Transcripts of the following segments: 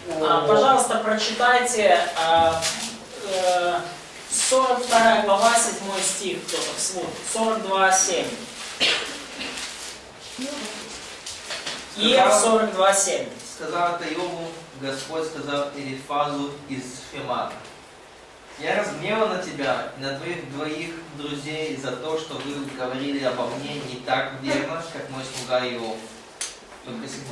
Пожалуйста, прочитайте 42 глава, 7 стих, кто-то вслух. 42:7. Иов 42:7. Сказал это Иову, Господь сказал Элифазу из Шемара: «Я разгневан на тебя и на твоих двоих друзей за то, что вы говорили обо мне не так верно, как мой слуга Иов». Только 7.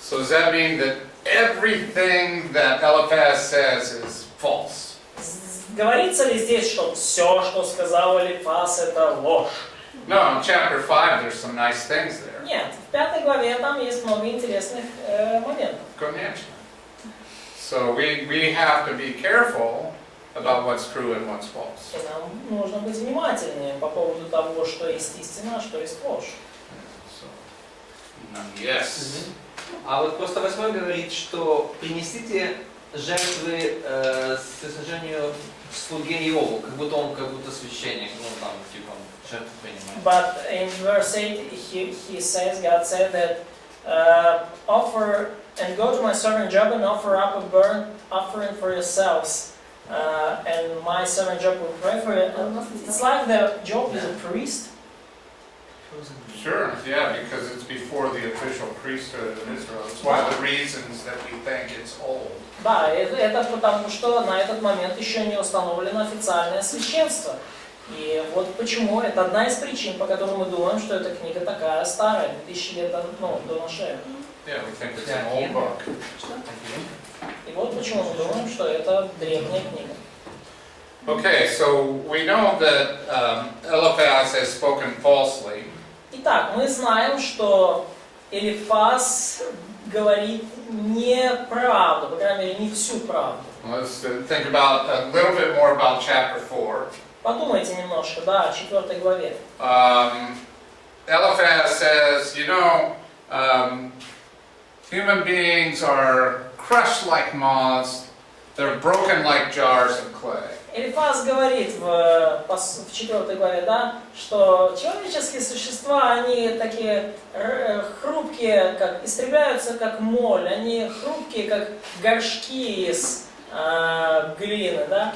So does that mean that everything that Eliphaz says is false? Говорится ли здесь, что все, что сказал Элифаз, это ложь? No, in chapter 5 there's some nice things there. Нет, в 5 главе там есть много интересных моментов. Конечно. So we have to be careful about what's true and what's false. И нам нужно быть внимательными по поводу того, что есть истина, а что есть ложь. Yes. А вот просто 8 говорит, что принесите жертвы всесожжению слуге Иову, как будто священник, ну там типа жертву принимает. But in verse 8 he says, God said that offer and go to my servant Job and offer up a burnt offering for yourselves, and my servant Job will pray for you. It's like the Job is a priest. Sure, yeah, because it's before the official priesthood of Israel. It's one of the reasons that we think it's old. Да, это потому что на этот момент еще не установлено официальное священство. И вот почему, это одна из причин, по которой мы думаем, что эта книга такая старая, 2000 лет до нашей эры. Yeah, we think it's an old book. И вот почему мы думаем, что это древняя книга. Okay, so we know that Eliphaz has spoken falsely. Итак, мы знаем, что Элифаз говорит неправду, по крайней мере, не всю правду. Let's think about a little bit more about chapter 4. Подумайте немножко, да, о 4 главе. Eliphaz says, you know, human beings are crushed like moths, they're broken like jars of clay. Элифаз говорит в 4 главе, да, что человеческие существа, они такие хрупкие, как истребляются как моль, они хрупкие, как горшки из глины, да.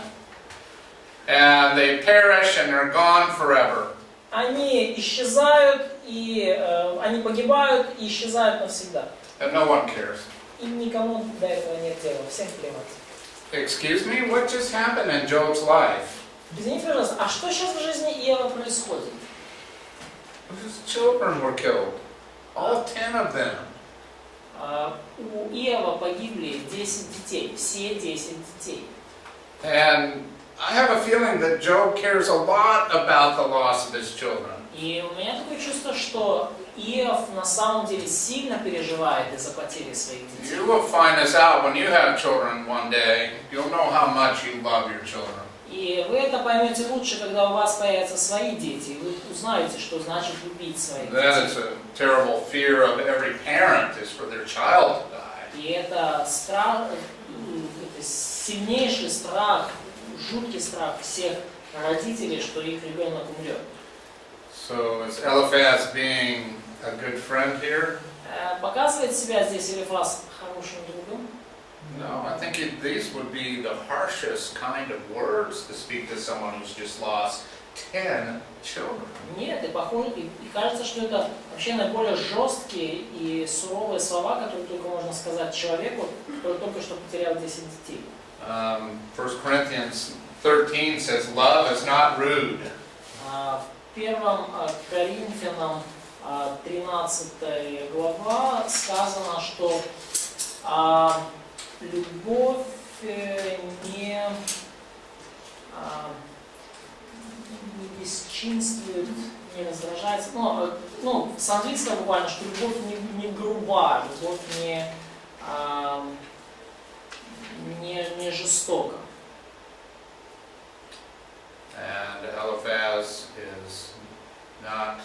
And they perish and they're gone forever. Они исчезают, и они погибают и исчезают навсегда. And no one cares. И никому до этого нет дела, всем плевать. Excuse me, what just happened in Job's life? Извините, пожалуйста, а что сейчас в жизни Иова происходит? His children were killed. All 10 of them. У Иова погибли 10 детей, все 10 детей. And I have a feeling that Job cares a lot about the loss of his children. И у меня такое чувство, что Иов на самом деле сильно переживает из-за потери своих детей. You will find this out when you have children one day. You'll know how much you love your children. И вы это поймете лучше, когда у вас появятся свои дети, и вы узнаете, что значит любить своих детей. That is a terrible fear of every parent is for their child to die. И это страх, это сильнейший страх, жуткий страх всех родителей, что их ребенок умрет. So is Eliphaz being a good friend here? Показывает себя здесь Элифаз хорошим другом? No, I think these would be the harshest kind of words to speak to someone who's just lost 10 children. Нет, и похоже, и кажется, что это вообще наиболее жесткие и суровые слова, которые только можно сказать человеку, который только что потерял 10 детей. 1 Corinthians 13 says, love is not rude. В 1 Коринфянам 13 глава сказано, что любовь не бесчинствует, не раздражается. Ну, с английского буквально, что любовь не груба, любовь не жестока. And Eliphaz is not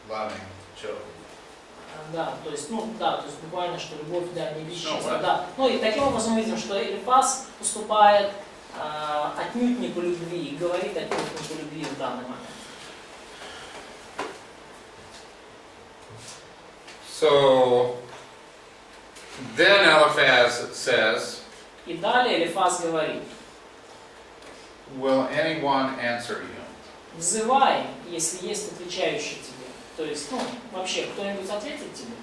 loving Job. Да, то есть, буквально, что любовь, да, не бесчинства, да. Ну и таким образом мы видим, что Элифаз поступает отнюдь не по любви, и говорит отнюдь не по любви в данный момент. So then Eliphaz says, И далее Элифаз говорит: will anyone answer you? взывай, если есть отвечающий тебе. То есть, вообще, кто-нибудь ответит тебе?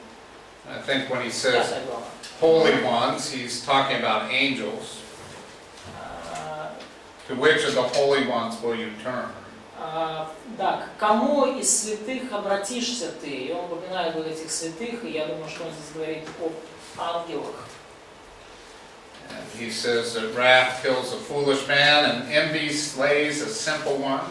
I think when he says 5 глава. holy ones, he's talking about angels. To which of the holy ones will you turn? Да, к кому из святых обратишься ты? И он упоминает вот этих святых, и я думаю, что он здесь говорит об ангелах. And he says that wrath kills a foolish man and envy slays a simple one.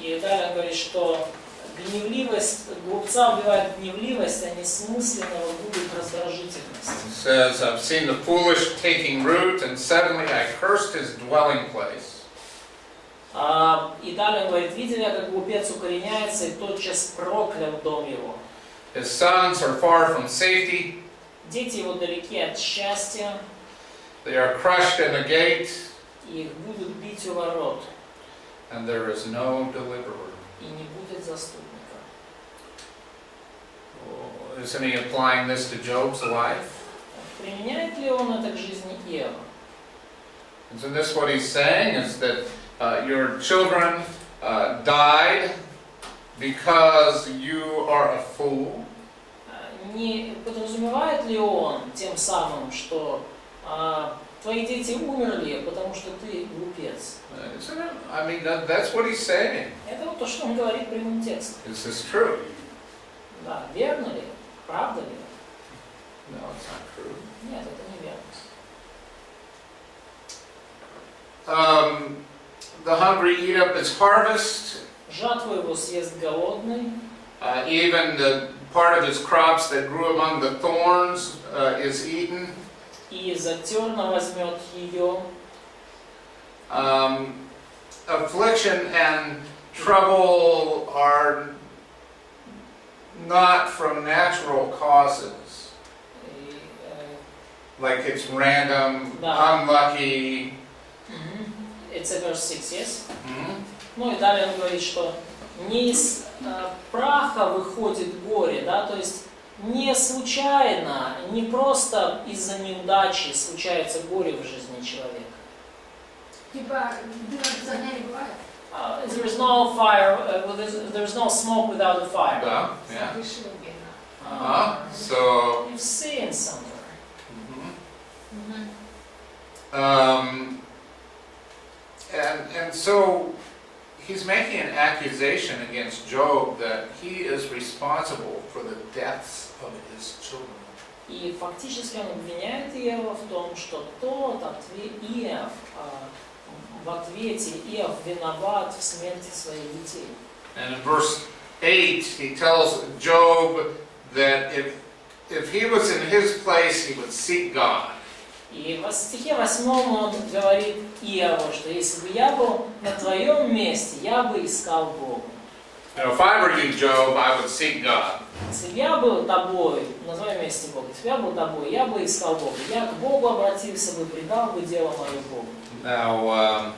И далее он говорит, что гневливость, глупца убивает гневливость, а несмысленного губит раздражительность. He says, I've seen the foolish taking root, and suddenly I cursed his dwelling place. И далее он говорит: видел я, как глупец укореняется, и тотчас проклял дом его. His sons are far from safety. Дети его далеки от счастья, They are crushed in the gate, и их будут бить у ворот, and there is no deliverer. и не будет заступника. Isn't he applying this to Job's life? Применяет ли он это к жизни Иова? Isn't this what he's saying? Is that your children died because you are a fool? Не подразумевает ли он тем самым, что твои дети умерли, потому что ты глупец? Isn't it? I mean, that's what he's saying. Это вот то, что он говорит прямым текстом. Is this true? Да, верно ли? Правда ли? No, it's not true. Нет, это не верно. The hungry eat up his harvest. Жатву его съест голодный, Even the part of his crops that grew among the thorns is eaten. и за терна возьмет ее. Affliction and trouble are not from natural causes. И, Like it's random, Да. unlucky. It's a verse 6, yes? Mhm. Ну и далее он говорит, что не из праха выходит горе, да, то есть не случайно, не просто из-за неудачи случается горе в жизни человека. Типа, дыма без огня не бывает. There is no fire, there is no smoke without a fire. Да, yeah. Совершил верно. So, You've seen somewhere. and so he's making an accusation against Job that he is responsible for the deaths of his children. И фактически он обвиняет Иова в том, что Иов в ответе Иов виноват в смерти своих детей. And in verse 8, he tells Job that if he was in his place, he would seek God. И в стихе 8 он говорит Иову, что если бы я был на твоем месте, я бы искал Бога. Now, if I were you, Job, I would seek God. Если бы я был тобой, на твоем месте Бога, если бы я был тобой, я бы искал Бога. Я к Богу обратился бы, предал бы дело мое Богу. Now,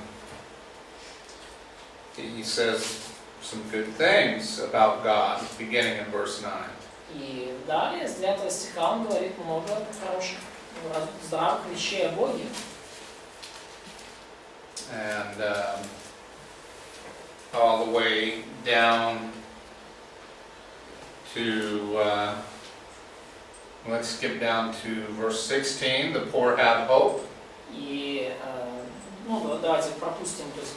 he says some good things about God, beginning in verse 9. И далее, с 9 стиха, он говорит много хороших, здравых вещей о Боге. And all the way down to, let's skip down to verse 16, the poor have hope. И, давайте пропустим то есть,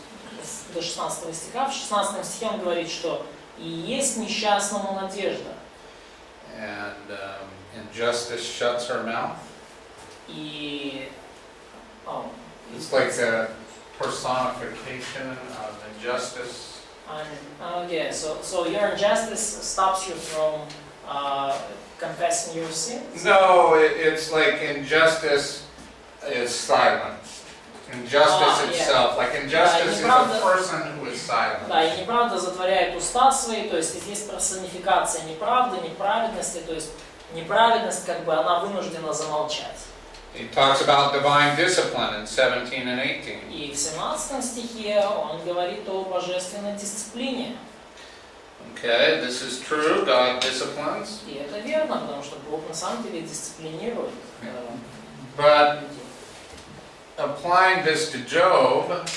до 16 стиха. В 16 стихе он говорит, что «И есть несчастному надежда». And injustice shuts her mouth. И... It's like a personification of injustice. Okay, so your injustice stops you from confessing your sins? No, it's like injustice is silent. Injustice itself, like injustice is a person who is silent. Да, и неправда затворяет уста свои, то есть здесь персонификация неправды, неправедности, то есть неправедность, как бы она вынуждена замолчать. He talks about divine discipline in 17 and 18. И в 17 стихе он говорит о божественной дисциплине. 17 and 18 says, "But the poor have hope." And injustice shuts her mouth. И в 17 стихе он говорит о божественной дисциплине. И в 18 стихе он говорит о божественной дисциплине. Okay, this is true. God disciplines. И это верно, потому что Бог на самом деле дисциплинирует But людей. applying this to Job,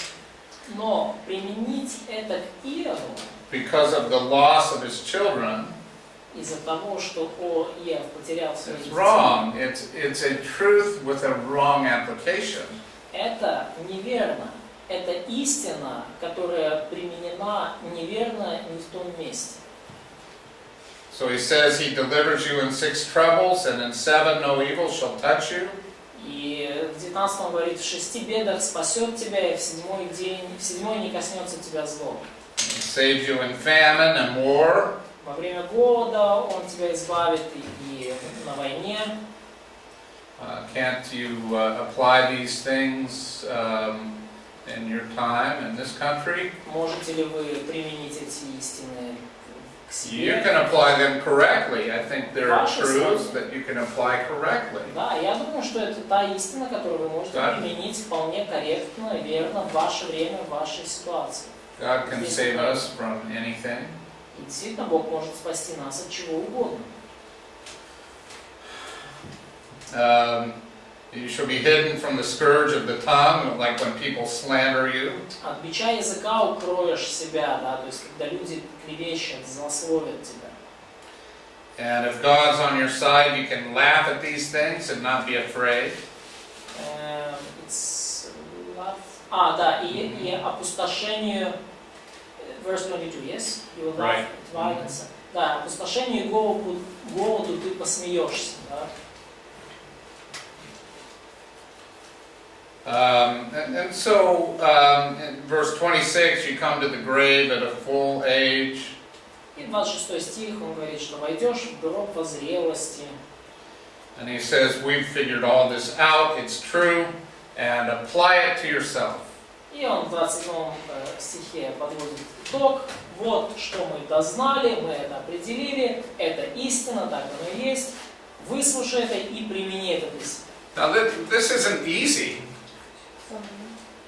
Но применить это к Иову because of the loss of his children, из-за того, что Иов потерял своих it's детей, wrong. It's a truth with a wrong application. это неверно. Это истина, которая применена неверно не в том месте. So he says he delivers you in 6 troubles, and in 7 no evil shall touch you. И в 19 он говорит, в 6 бедах спасет тебя, и в 7 не коснется тебя зло. He saves you in famine and war. Во время голода он тебя избавит и на войне. Can't you apply these things in your time in this country? Можете ли вы применить эти истины к себе? You can apply them correctly. I think there are Ваши truths слова. that you can apply correctly. Да, я думаю, что это та истина, которую вы можете Да. применить вполне корректно, верно, в ваше время, в вашей ситуации. God can save us from anything. И действительно, Бог может спасти нас от чего угодно. You shall be hidden from the scourge of the tongue, like when people slander you. От бича языка укроешь себя, да, то есть когда люди клевещут, злословят тебя. And if God's on your side, you can laugh at these things and not be afraid. Да, и опустошению, verse 22, yes? You will laugh Right. at violence. Да, опустошению и голоду ты посмеешься, да. And so, in verse 26, you come to the grave at a full age. И 26 стих, он говорит, что войдешь в гроб во зрелости. And he says, we've figured all this out, it's true, and apply it to yourself. И он в 27 стихе подводит итог. Вот что мы дознали, мы это определили, это истина, так оно и есть. Выслушай это и примени это для себя. Now, this isn't easy.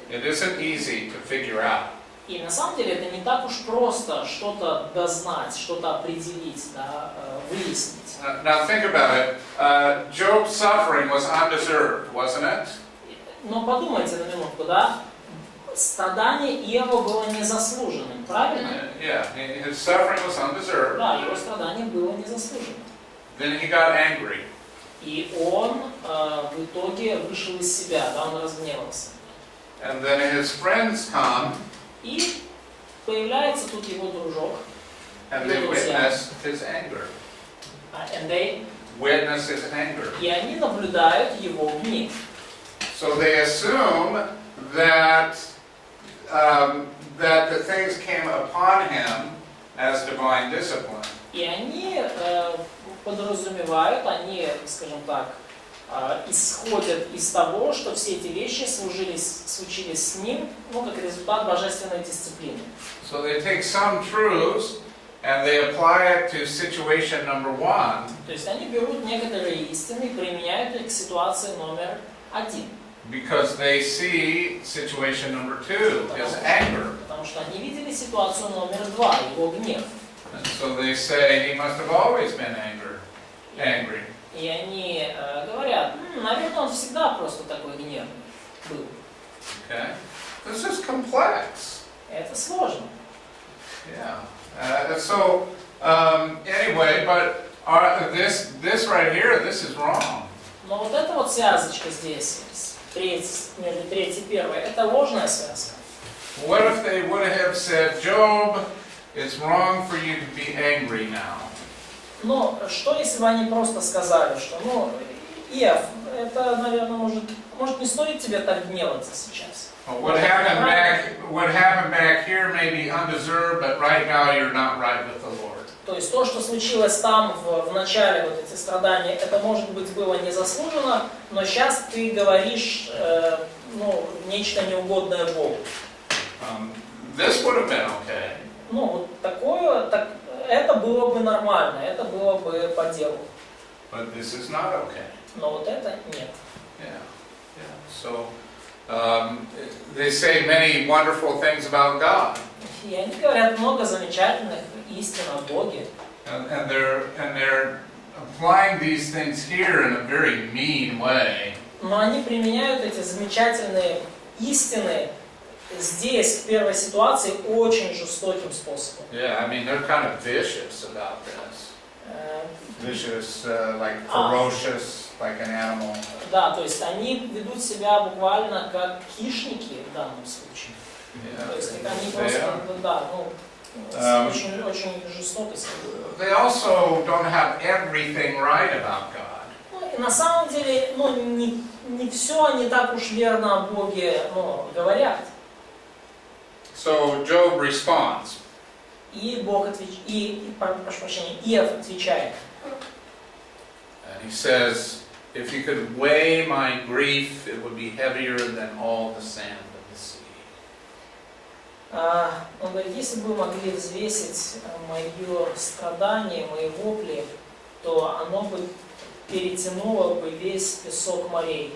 It isn't easy to figure out. И на самом деле это не так уж просто что-то дознать, что-то определить, да, выяснить. Now think about it. Job's suffering was undeserved, wasn't it? Но подумайте на минутку, да? Страдание Иова было незаслуженным, правильно? Yeah, his suffering was undeserved. Да, его страдание было незаслуженным. Then he got angry. И он в итоге вышел из себя, да, он разгневался. And then his friends come И появляется тут его дружок. and they witness his anger. Witness his anger. И они наблюдают его гнев. So they assume that that the things came upon him as divine discipline. И они подразумевают, они, скажем так, исходят из того, что все эти вещи случились с ним, ну, как результат божественной дисциплины. So they take some truths and they apply it to situation number 1. То есть они берут некоторые истины и применяют их к ситуации номер 1. Because they see situation number 2, his anger. Потому что они видели ситуацию номер 2, его гнев. And so they say he must have always been angry. И они говорят, наверное, он всегда просто такой гневный был. Okay, this is complex. Это сложно. Yeah. So anyway, but this right here, this is wrong. Но вот эта вот связочка здесь, между 3 и 1, это ложная связка. What if they would have said, Job, it's wrong for you to be angry now? Но что если бы они просто сказали, что, Иов, это, наверное, может не стоит тебе так гневаться сейчас. What happened back here may be undeserved, but right now you're not right with the Lord. То есть то, что случилось там в начале, вот эти страдания, это, может быть, было незаслуженно, но сейчас ты говоришь, нечто неугодное Богу. This would have been okay. Вот такое, это было бы нормально, это было бы по делу. But this is not okay. Но вот это нет. Yeah. So They say many wonderful things about God, И они говорят много замечательных истин о Боге. and they're applying these things here in a very mean way. Но они применяют эти замечательные истины здесь, в первой ситуации, очень жестоким способом. Yeah, I mean, they're kind of vicious about this. Vicious, like ferocious, like an animal. Да, то есть они ведут себя буквально как хищники в данном случае. Yeah. То есть они просто, да, ну, очень жестоко себя ведут. They also don't have everything right about God. Ну, и на самом деле, ну, не все они так уж верно о Боге, ну, говорят. So Job responds. И Бог прошу прощения, Иов отвечает. And he says, if you could weigh my grief, it would be heavier than all the sand of the sea. Он говорит, если бы вы могли взвесить мое страдание, мои вопли, то оно бы перетянуло бы весь песок морей.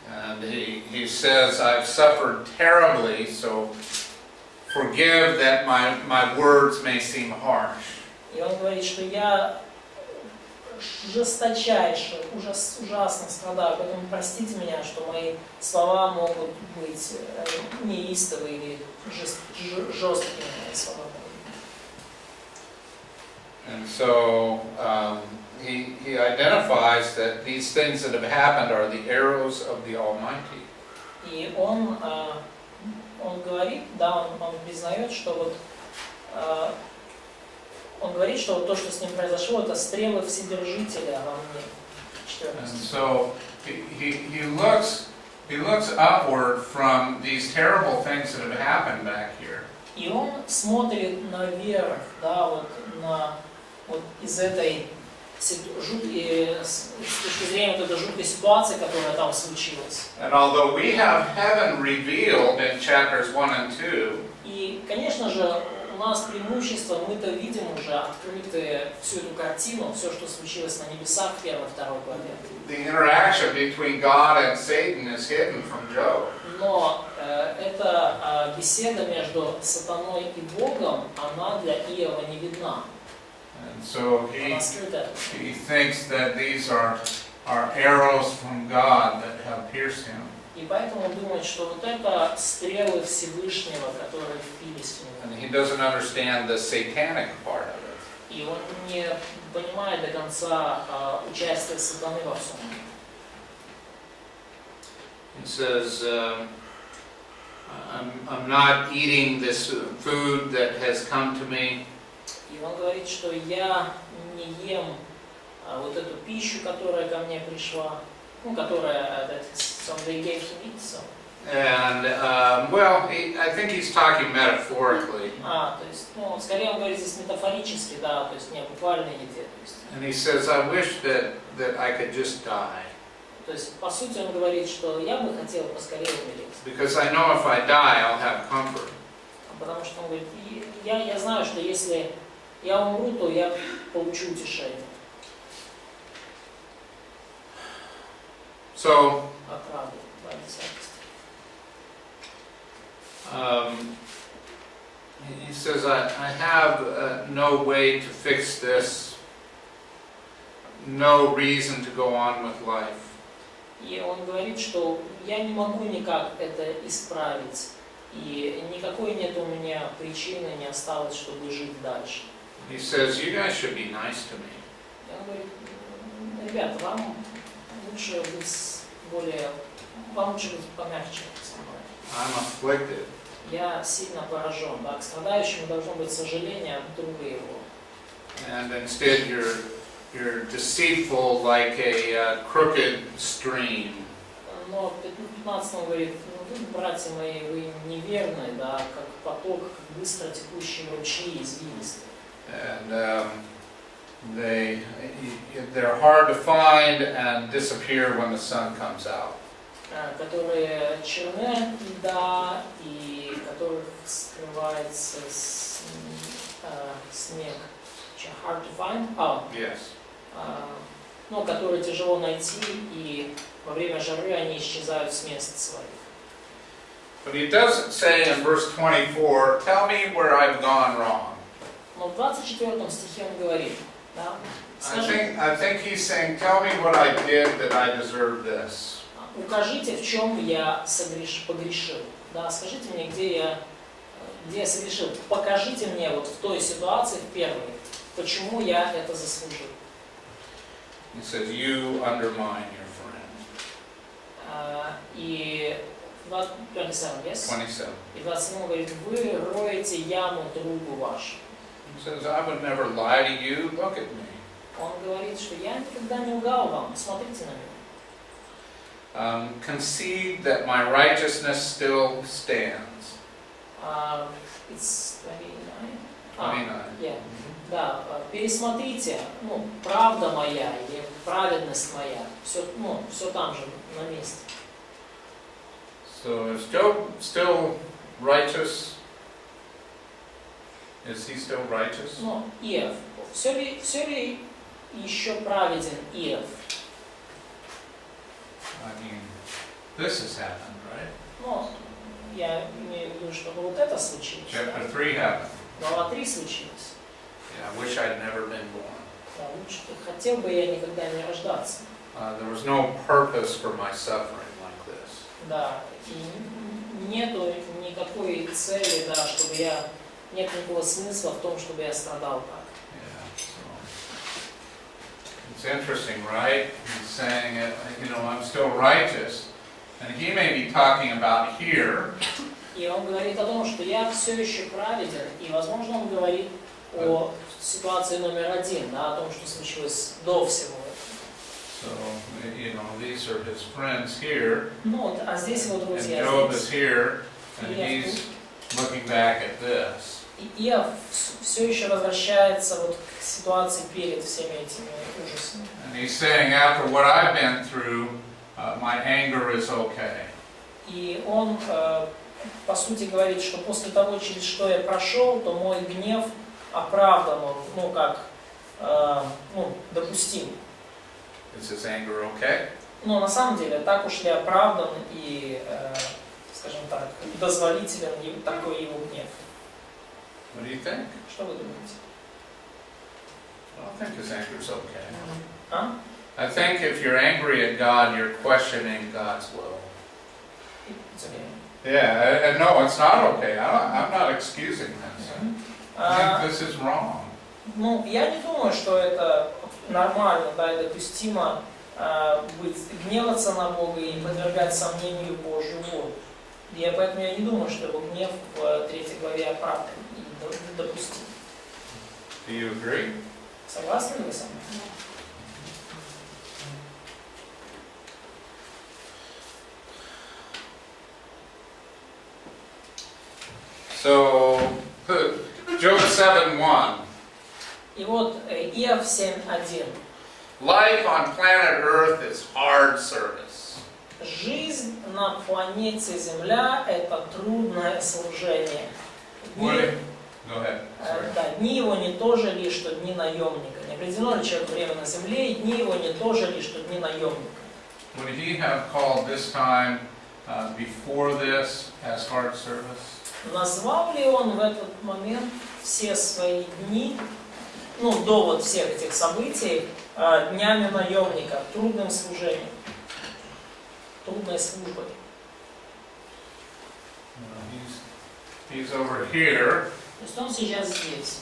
And he says, I've suffered terribly, so forgive that my words may seem harsh. И он говорит, что я жесточайше, ужасно страдаю, поэтому простите меня, что мои слова могут быть неистовы или жесткими мои слова. And so he identifies that these things that have happened are the arrows of the Almighty. И он говорит, да, он признает, что вот он говорит, что вот то, что с ним произошло, это стрелы Вседержителя во мне. 14. And so he looks upward from these terrible things that have happened back here. И он смотрит наверх, да, вот из этой с точки зрения вот этой жуткой ситуации, которая там случилась. And although we have heaven revealed in chapters 1 and 2, И, конечно же, у нас преимущество, мы-то видим уже открытые всю эту картину, все, что случилось на небесах в 1-2 главе. the interaction between God and Satan is hidden from Job. Но эта беседа между сатаной и Богом, она для Иова не видна. And so Она скрыта. he thinks that these are arrows from God that have pierced him. И поэтому он думает, что вот это стрелы Всевышнего, которые впились в него. And he doesn't understand the satanic part of it. И он не понимает до конца участия сатаны во всем. He says, I'm not eating this food that has come to me. И он говорит, что я не ем вот эту пищу, которая ко мне пришла, ну, которая, somebody gave him eat, so. And, well, I think he's talking metaphorically. То есть, ну, скорее он говорит здесь метафорически, да, то есть не о буквальной еде, то есть. And he says, I wish that I could just die. То есть, по сути, он говорит, что я бы хотел поскорее умереть. Because I know if I die, I'll have comfort. Потому что он говорит, я знаю, что если я умру, то я получу утешение. So, От рады, да, десятки. he says, I have no way to fix this, no reason to go on with life. И он говорит, что я не могу никак это исправить, и никакой нет у меня причины, не осталось, чтобы жить дальше. He says, you guys should be nice to me. И он говорит, ребята, вам лучше быть помягче со мной. I'm afflicted. Я сильно поражен, да, к страдающему должно быть сожаление от друга его. And instead you're deceitful like a crooked stream. Но в 15 говорит, вы, братья мои, вы неверны, да, как поток, как быстро текущие ручьи извилистые. And they're hard to find and disappear when the sun comes out. Которые черны от льда и которых скрывается снег. Hard to find? Yes. Ну, которые тяжело найти и во время жары они исчезают с мест своих. But he doesn't say in verse 24, tell me where I've gone wrong. Но в 24 стихе он говорит, да, скажи, I think he's saying, tell me what I did that I deserve this. укажите, в чем я погрешил. Да, скажите мне, где я согрешил. Покажите мне вот в той ситуации, в первой, почему я это заслужил. He says, you undermine your friend. И 27, yes? 27. И 27 говорит, вы роете яму другу вашему. He says, I would never lie to you. Look at me. Он говорит, что я никогда не лгал вам. Посмотрите на меня. Concede that my righteousness still stands. It's 29. 29. Yeah. Да, пересмотрите, правда моя или праведность моя, все там же, на месте. So is Job still righteous? Is he still righteous? Иов, все ли еще праведен Иов? I mean, this has happened, right? Я имею в виду, что вот это случилось. Chapter 3 happened. Глава 3 случилось. Yeah, I wish I'd never been born. Да, лучше хотел бы я никогда не рождаться. There was no purpose for my suffering like this. Да, и нету никакой цели, да, чтобы нет никакого смысла в том, чтобы я страдал так. Yeah, so it's interesting, right? He's saying, I'm still righteous, and he may be talking about here. И он говорит о том, что я все еще праведен, и, возможно, он говорит о ситуации номер 1, да, о том, что случилось до всего этого. So, these are his friends here, А здесь его and друзья. Job is here, and he's looking back at this. И Иов все еще возвращается вот к ситуации перед всеми этими ужасами. And he's saying, after what I've been through, my anger is okay. И он, по сути, говорит, что после того, через что я прошел, то мой гнев оправдан, допустим. Is his anger okay? Но на самом деле так уж ли оправдан и, скажем так, дозволителен такой его гнев. What do you think? Что вы думаете? I think his anger is okay. А? I think if you're angry at God, you're questioning God's will. It's okay. Yeah, and no, it's not okay. I'm not excusing this. I think this is wrong. Я не думаю, что это нормально, да, и допустимо гневаться на Бога и подвергать сомнению Божью волю. Поэтому я не думаю, что его гнев в 3 главе оправдан и допустим. Do you agree? Согласны ли вы со мной? So, Job 7:1. И вот Иов 7:1. Life on planet Earth is hard service. Жизнь на планете Земля – это трудное служение. Go ahead. Sorry. Да, дни его не то же ли, что дни наемника. Не определено ли человеку время на земле, и дни его не то же ли, что дни наемника. Would he have called this time before this as hard service? Назвал ли он в этот момент все свои дни, до вот всех этих событий, днями наемника, трудным служением, трудной службой? He's over here. То есть он сейчас здесь.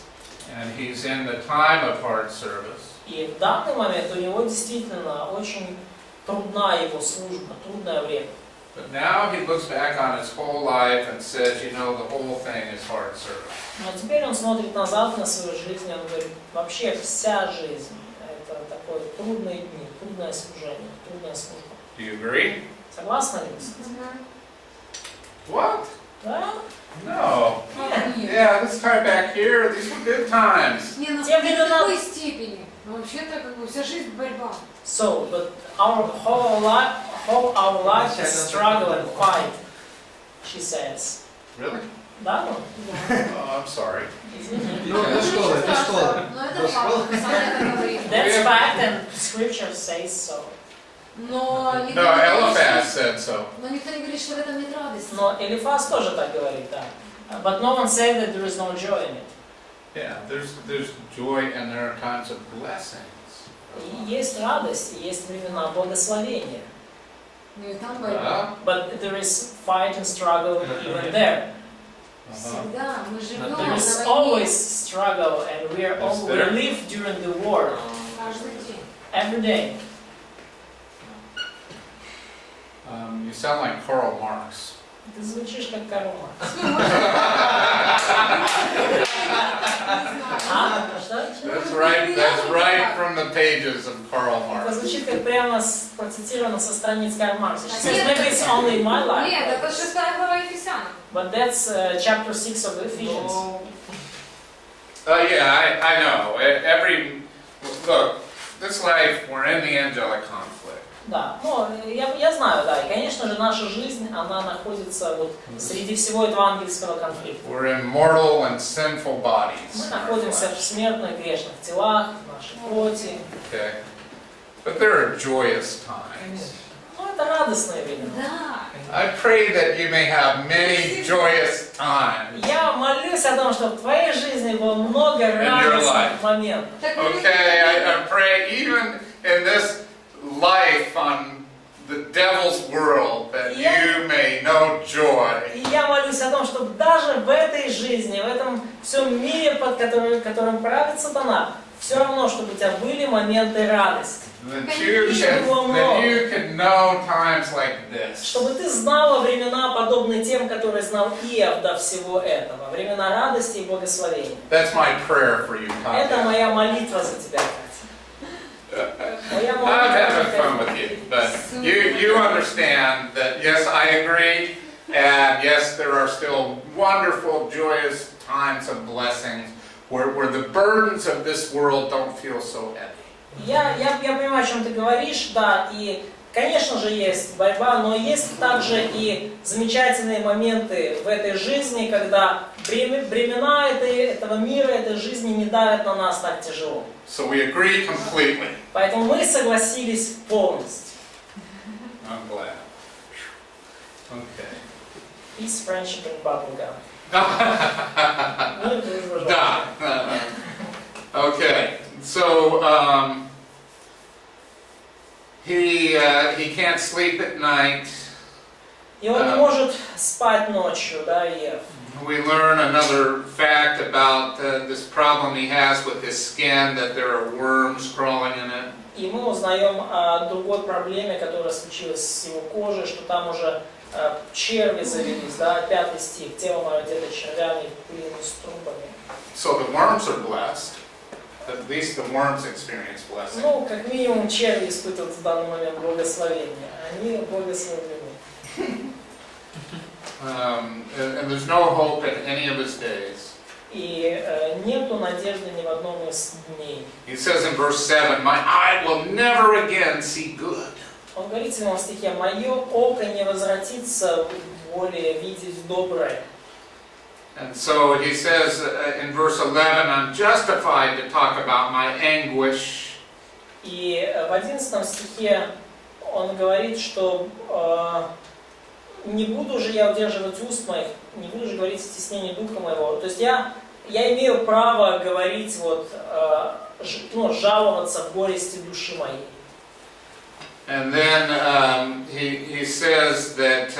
And he's in the time of hard service. И в данный момент у него действительно очень трудна его служба, трудное время. But now he looks back on his whole life and says, the whole thing is hard service. Но теперь он смотрит назад на свою жизнь, и он говорит, вообще вся жизнь это такое трудные дни, трудное служение, трудная служба. Do you agree? Согласны ли вы? What? Да? No. Нет. Yeah, this time back here, these were good times. Не, Тем не не до менее, такой степени. Но вообще-то вся жизнь борьба. So, but our whole life is struggle and fight, she says. Really? Да, Oh, I'm sorry. Извини. До школы, до школы. Но это факт, мы сами это говорим. That's fact and scripture says so. Но никто No, не говорит, Eliphaz что- said so. но никто не говорит, что в этом нет радости. Но Элифаз тоже так говорит, да. But no one said that there is no joy in it. Yeah, there's joy and there are times of blessings. И есть радость, и есть времена благословения. Ну и там борьба. But there is fight and struggle even there. Всегда мы живем There is на войне always struggle, and we live during the war каждый день. every day. You sound like Karl Marx. Ты звучишь как Карл Маркс. А? Что? That's right from the pages of Karl Это Marx. звучит как прямо процитировано со страниц Карла Маркса. She says, maybe it's only in my life. Нет, это 6 глава Ефесянам. But that's chapter 6 of Ephesians. Yeah, I know. Look, this life, we're in the angelic conflict. Да, ну, я знаю, да, и, конечно же, наша жизнь, она находится вот среди всего этого ангельского конфликта. We're in mortal and sinful Мы bodies. находимся в смертных грешных телах, в нашей плоти. Okay. But there are joyous times. Ну, это радостные времена. Да. I pray that you may have many joyous times. Я молюсь о том, чтобы в твоей жизни было много your радостных life. моментов. Okay, I pray even in this life on the devil's world that you may know joy. И я молюсь о том, чтобы даже в этой жизни, в этом всем мире, под которым правит сатана, все равно, чтобы у тебя были моменты радости. That you can know times like this. Чтобы ты знала времена, подобные тем, которые знал Иов до всего этого. Времена радости и благословения. That's my prayer for you, Это Tanya. моя молитва за тебя, Катя. Моя I'm having fun молитва. with you, but you understand that yes, I agree, and yes, there are still wonderful, joyous times of blessings where the burdens of this world don't feel so heavy. Я понимаю, о чем ты говоришь, да, и, конечно же, есть борьба, но есть также и замечательные моменты в этой жизни, когда бремена этого мира, этой жизни не давят на нас так тяжело. So we agree completely. Поэтому мы согласились полностью. I'm glad. Okay. Peace, friendship and bubblegum. Ну и дружба, Да. желательно. Okay. So he can't sleep at night. И он не может спать ночью, да, Ев. We learn another fact about this problem he has with his skin, that there are worms crawling in it. И мы узнаем о другой проблеме, которая случилась с его кожей, что там уже черви завелись, да, 5 стих. Тело мое одето червями, пыльными струбами. So the worms are blessed. At least the worms experience blessing. Ну, как минимум, черви испытывают в данный момент благословение. Они благословлены. And there's no hope in any of his days. И нету надежды ни в одном из дней. He says in verse 7, my eye will never again see good. Он говорит в 7 стихе, «Мое око не возвратится более видеть доброе». And so he says in verse 11, I'm justified to talk about my anguish. И в 11 стихе он говорит, что не буду же я удерживать уст моих, не буду же говорить о стеснении духа моего. То есть я имею право говорить, жаловаться в горести души моей. And then he says that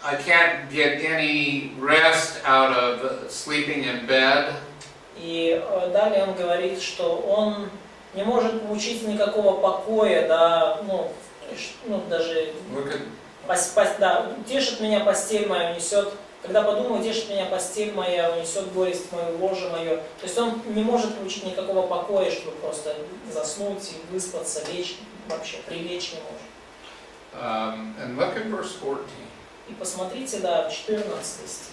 I can't get any rest out of sleeping in bed. И далее он говорит, что он не может получить никакого покоя, да, даже утешит меня постель моя, унесет, когда подумаю, утешит меня постель моя, унесет горесть мою, ложе мое. То есть он не может получить никакого покоя, чтобы просто заснуть и выспаться, лечь, вообще прилечь не может. And look at verse 14. И посмотрите, да, 14 стих.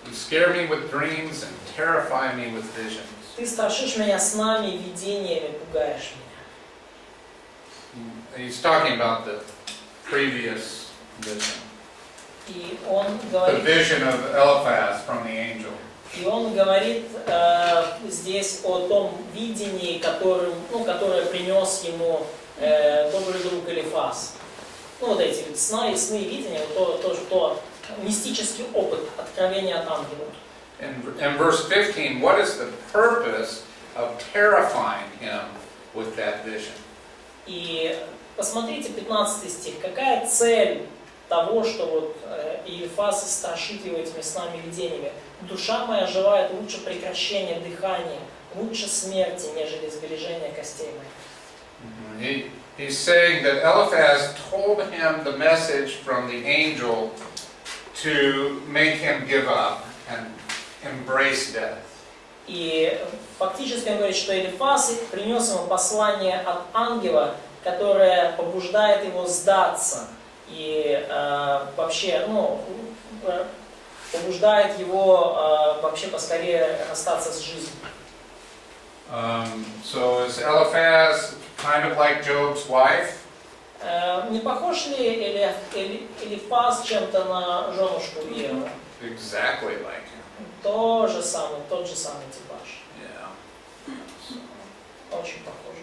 You scare me with dreams and terrify me with visions. Ты страшишь меня снами и видениями, пугаешь меня. He's talking about the previous vision. И он The говорит, vision of Eliphaz from the angel. И он говорит здесь о том видении, которое принес ему добрый друг Элифаз. Ну вот эти вот сны и видения, то мистический опыт, откровение от ангелов. In verse 15, what is the purpose of terrifying him with that vision? И посмотрите 15 стих. Какая цель того, что вот Элифаз страшит его этими снами и видениями? Душа моя желает лучше прекращения дыхания, лучше смерти, нежели сбережения костей моих. He's saying that Eliphaz told him the message from the angel to make him give up and embrace death. И фактически он говорит, что Элифаз принес ему послание от ангела, которое побуждает его сдаться и вообще, побуждает его вообще поскорее расстаться с жизнью. So is Eliphaz kind of like Job's wife? Не похож ли Элифаз чем-то на женушку Иова? Exactly like him. Тот же самый типаж. Yeah. Очень похоже.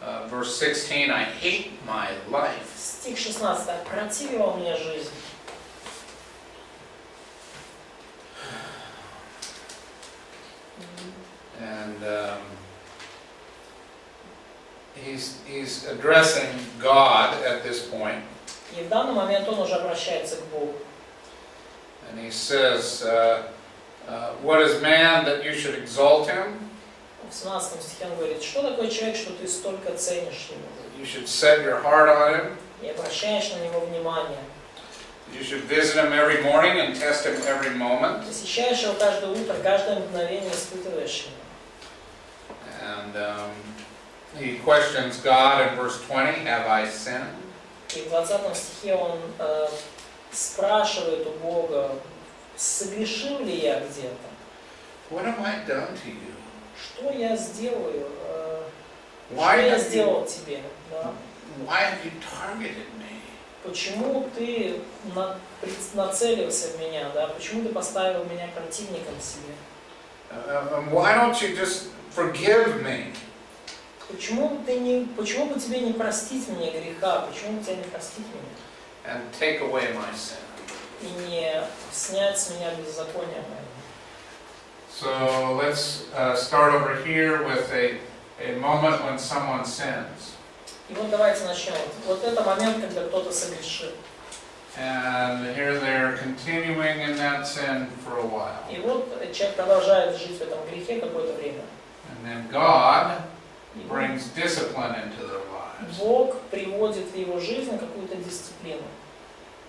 Yeah. Verse 16, I hate my life. Стих 16. Противила мне жизнь. And he's addressing God at this point. И в данный момент он уже обращается к Богу. And he says, what is man that you should exalt him? В 17 стихе он говорит, что такое человек, что ты столько ценишь его? You should set your heart on him. И обращаешь на него внимание. You should visit him every morning and test him every moment. Посещаешь его каждое утро, каждое мгновение испытываешь его. And he questions God in verse 20, have I sinned? И в 20 стихе он спрашивает у Бога, согрешил ли я где-то? What have I done to you? Что я сделаю? Why Что я have сделал you, тебе? Да? why have you targeted me? Почему ты нацелился в меня? Да? Почему ты поставил меня противником себе? Why don't you just forgive me? Почему бы тебе не простить мне греха? Почему бы тебе не простить меня? And take away my sin. И не снять с меня беззаконие мое. So let's start over here with a moment when someone sins. И вот давайте начнем. Вот это момент, когда кто-то согрешил. And here they're continuing in that sin for a while. И вот человек продолжает жить в этом грехе какое-то время. And then God brings discipline into their lives. Бог приводит в его жизнь какую-то дисциплину.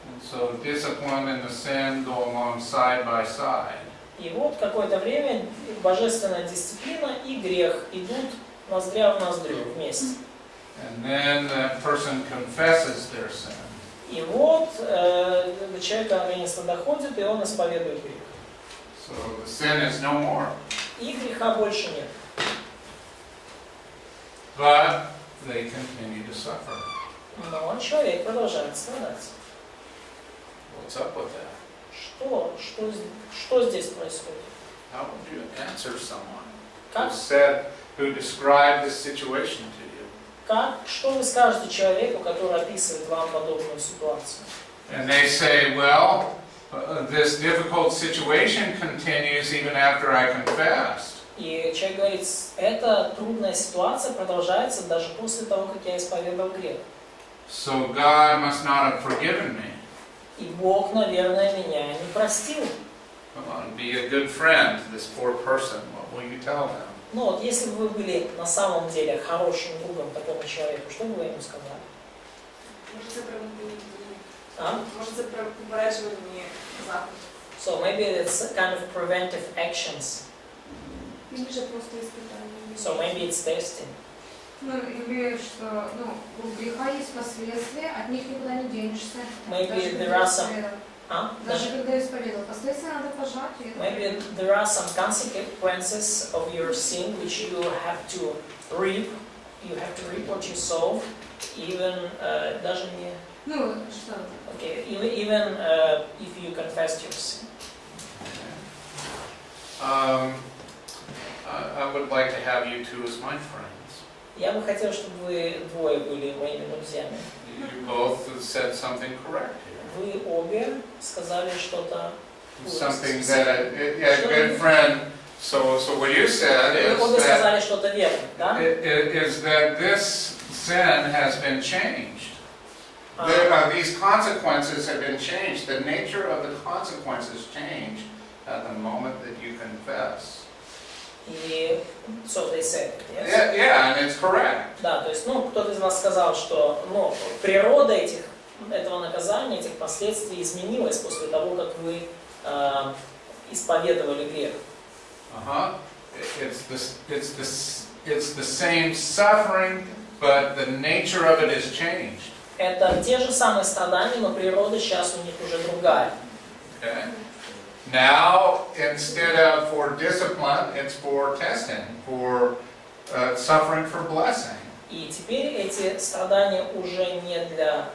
And so discipline and the sin go along side by side. И вот какое-то время божественная дисциплина и грех идут ноздря в ноздрю вместе. And then that person confesses their sin. И вот до человека наконец-то доходит, и он исповедует грех. So the sin is no more. И греха больше нет. But they continue to suffer. Но человек продолжает страдать. What's up with that? Что здесь происходит? How would you answer someone Как, who described this situation to you? что вы скажете человеку, который описывает вам подобную ситуацию? And they say, well, this difficult situation continues even after I confessed. И человек говорит, эта трудная ситуация продолжается даже после того, как я исповедовал грех. So God must not have forgiven me. И Бог, наверное, меня не простил. Come on, be a good friend to this poor person. What will you tell them? Ну вот, если бы вы были на самом деле хорошим другом такому человеку, что бы вы ему сказали? So maybe it's kind of preventive actions. So maybe it's testing. Ну, или что, у греха есть последствия, от них никуда не денешься. Maybe there are some... Даже когда исповедовал, последствия надо пожать. Maybe there are some consequences of your sin which you have to reap. You have to reap what you sow. Even даже не... Ну, что? Okay, even if you confess your sin. I would like to have you two as my friends. Я бы хотел, чтобы вы двое были моими друзьями. You both said something correct here. Вы обе сказали что-то. Something that a good friend. So what you said Вы обе is сказали что-то верно, да? that this sin has been changed. These consequences have been changed. The nature of the consequences change at the moment that you confess. И so they said, yes? Yeah, and it's correct. Да, то есть, кто-то из вас сказал, что, природа этого наказания, этих последствий изменилась после того, как вы исповедовали грех. It's the same suffering, but the nature of it is changed. Это те же самые страдания, но природа сейчас у них уже другая. Okay. Now, instead of for discipline, it's for testing, for suffering for blessing. И теперь эти страдания уже не для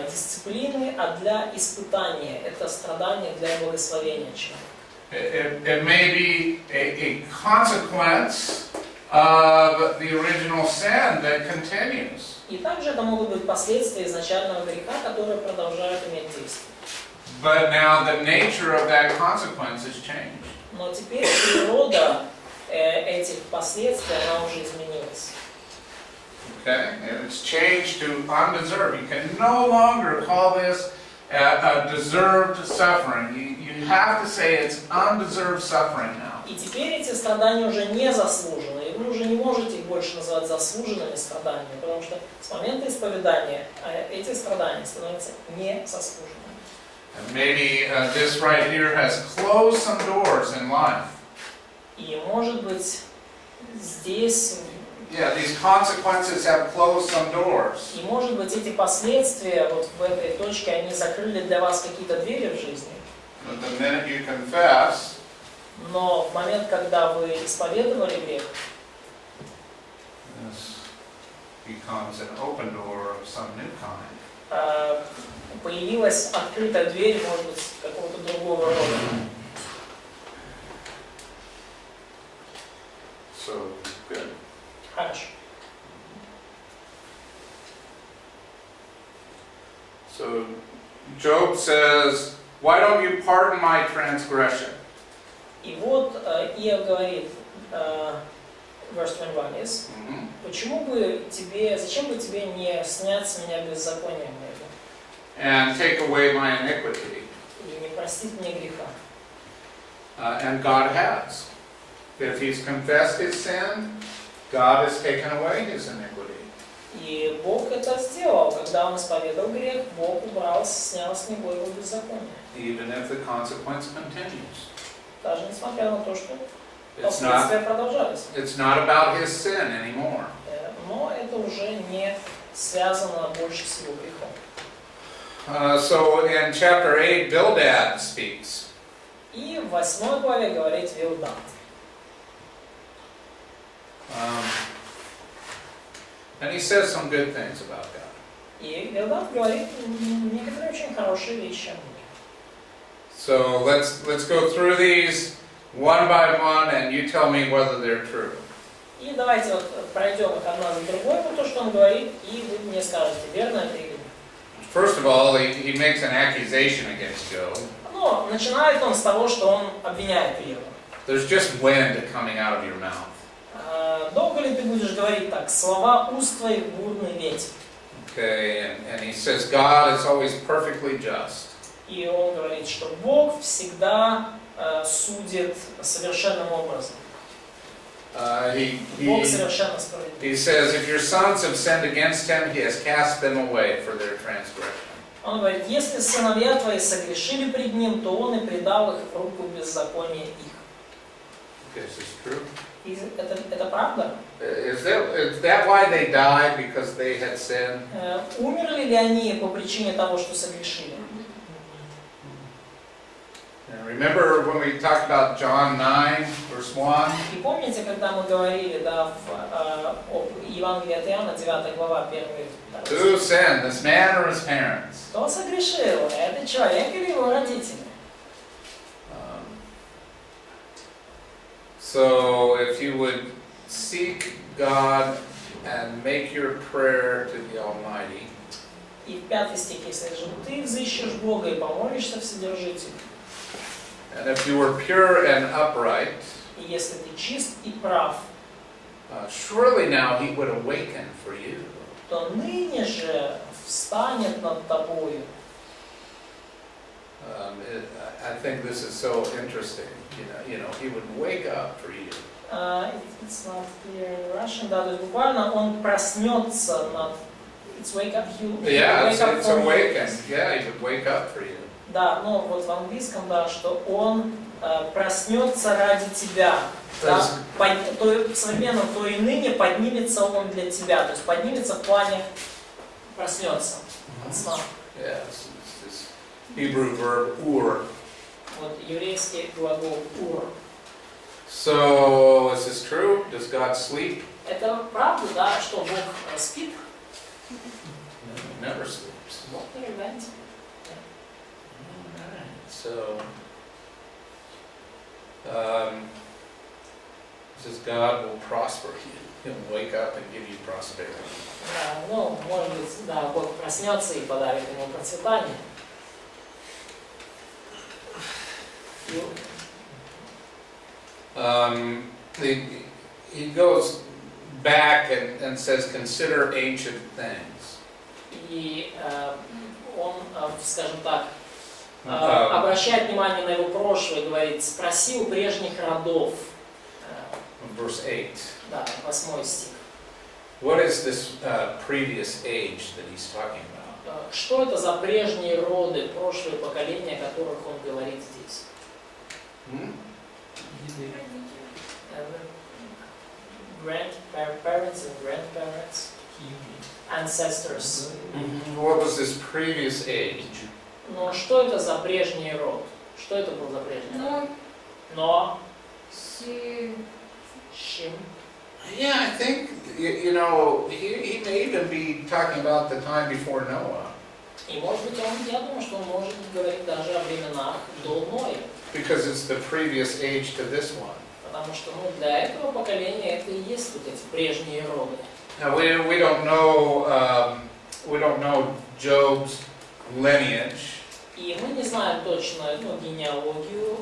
дисциплины, а для испытания. Это страдания для благословения человека. It may be a consequence of the original sin that continues. И также это могут быть последствия изначального греха, которые продолжают иметь действие. But now the nature of that consequence has changed. Но теперь природа этих последствий, она уже изменилась. Okay, and it's changed to undeserved. You can no longer call this a deserved suffering. You have to say it's undeserved suffering now. И теперь эти страдания уже не заслужены, и вы уже не можете их больше называть заслуженными страданиями, потому что с момента исповедания эти страдания становятся незаслуженными. And maybe this right here has closed some doors in life. И может быть здесь... Yeah, these consequences have closed some doors. И может быть эти последствия вот в этой точке, они закрыли для вас какие-то двери в жизни. But the minute you confess, Но в момент, когда вы исповедовали грех, this becomes an open door of some new kind. Появилась открытая дверь, может быть, какого-то другого рода. So, good. Хорошо. So, Job says, why don't you pardon my transgression? И вот Иов говорит, verse 21 is, почему бы тебе, зачем бы тебе не снять с меня беззаконие моего? And take away my iniquity. И не простить мне греха. And God has. If he's confessed his sin, God has taken away his iniquity. И Бог это сделал, когда он исповедовал грех, Бог убрал, снял с него его беззаконие. Even if the consequence continues. Даже несмотря на то, что It's последствия продолжались. It's not about his sin anymore. Но это уже не связано больше с его грехом. So in chapter 8, Bildad speaks. И в 8 главе говорит Вилдад. And he says some good things about God. И Вилдад говорит некоторые очень хорошие вещи. So let's go through these one by one, and you tell me whether they're true. И давайте вот пройдем их одна за другой, вот то, что он говорит, и вы мне скажете, верно это или нет. First of all, he makes an accusation against Job. Но начинает он с того, что он обвиняет Иова. There's just wind coming out of your mouth. Долго ли ты будешь говорить так? Слова уст твоих бурный ветер. Okay, and he says God is always perfectly just. И он говорит, что Бог всегда судит совершенным образом. Бог совершенно справедлив. He says, if your sons have sinned against him, he has cast them away for their transgression. Он говорит, если сыновья твои согрешили пред ним, то он и предал их в руку беззакония их. This is true. И это правда? Is that why they died, because they had sinned? Умерли ли они по причине того, что согрешили? Remember when we talked about John 9, verse 1? И помните, когда мы говорили, да, об Евангелии от Иоанна, 9 глава, 1 Who sinned, this man or his parents? Кто согрешил? Это человек или его родители? So if you would seek God and make your prayer to the Almighty, И в 5 стих, если же ты взыщешь Бога и помолишься Вседержителю, and if you were pure and upright, и если ты чист и прав, surely now He would awaken for you. то ныне же встанет над тобою. I think this is so interesting. You know, He would wake up for you. It's not clear in Russian, да, то есть буквально он проснется над... It's wake up, Yeah, wake up it's for awaken. you. Yeah, He would wake up for you. Да, но вот в английском, да, что он проснется ради тебя. Да, в современном то и ныне поднимется он для тебя. То есть поднимется в плане проснется от сна. Yeah, it's this Hebrew verb ur. Вот еврейский глагол ур. So, is this true? Does God sleep? Это правда, да, что Бог спит? No, He never sleeps. Бог не ребенок. So, says God will prosper you. He'll wake up and give you prosperity. Да, ну, может быть, да, Бог проснется и подарит ему процветание. He goes back and says, consider ancient things. И он, скажем так, обращает внимание на его прошлое, говорит, спроси у прежних родов. Verse 8. Да, 8 стих. What is this previous age that he's talking about? Что это за прежние роды, прошлые поколения, о которых он говорит здесь? Grandparents and grandparents, ancestors. What was this previous age? Но что это за прежний род? Что это был за прежний род? Но. Шим. Yeah, I think, you know, he may even be talking about the time before Noah. И может быть я думаю, что он может говорить даже о временах до Ноя. Because it's the previous age to this one. Потому что для этого поколения это и есть вот эти прежние роды. Now we don't know Job's lineage. И мы не знаем точно генеалогию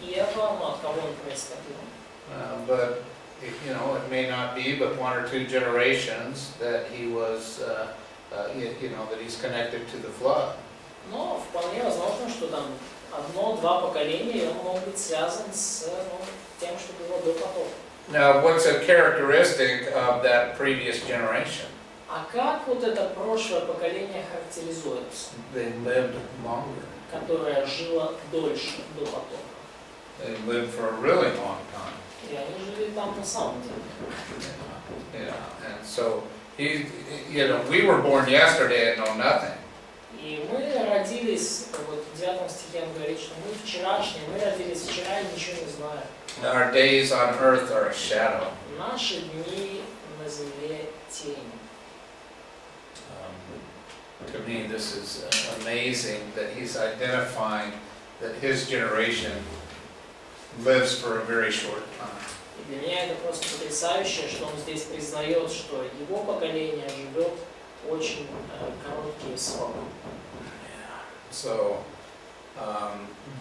Иова, от кого он происходил. But you know, it may not be but one or two generations that he was, you know, that he's connected to the flood. Но вполне возможно, что там 1-2 поколения, и он мог быть связан с тем, что было до потопа. Now, what's a characteristic of that previous generation? А как вот это прошлое поколение характеризуется? They lived longer. Которое жило дольше до потопа. They lived for a really long time. И они жили там на самом деле. Yeah, and so you know, we were born yesterday and know nothing. И мы родились, вот в 9 стихе он говорит, что мы вчерашние, мы родились вчера и ничего не знаем. Our days on earth are a shadow. Наши дни на земле тень. To me, this is amazing that he's identifying that his generation lives for a very short time. И для меня это просто потрясающе, что он здесь признает, что его поколение живет очень короткий срок. So,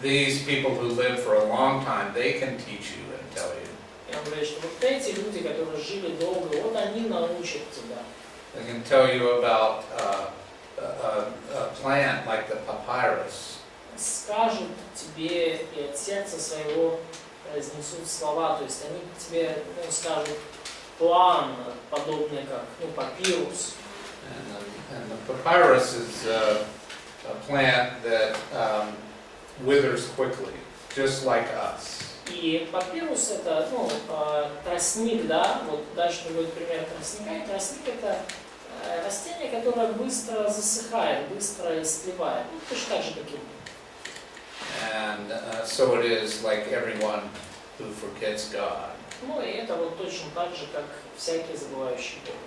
these people who live for a long time, they can teach you and tell you. И он говорит, что вот эти люди, которые жили долго, вот они научат тебя. They can tell you about a plant like the papyrus. Скажут тебе и от сердца своего разнесут слова, то есть они тебе скажут план, подобный как папирус. And the papyrus is a plant that withers quickly, just like us. И папирус это, тростник, да, вот дальше приводит пример тростника, и тростник это растение, которое быстро засыхает, быстро истлевает, точно так же, как и мы. And so it is like everyone who forgets God. Ну и это вот точно так же, как всякий забывающий Бога.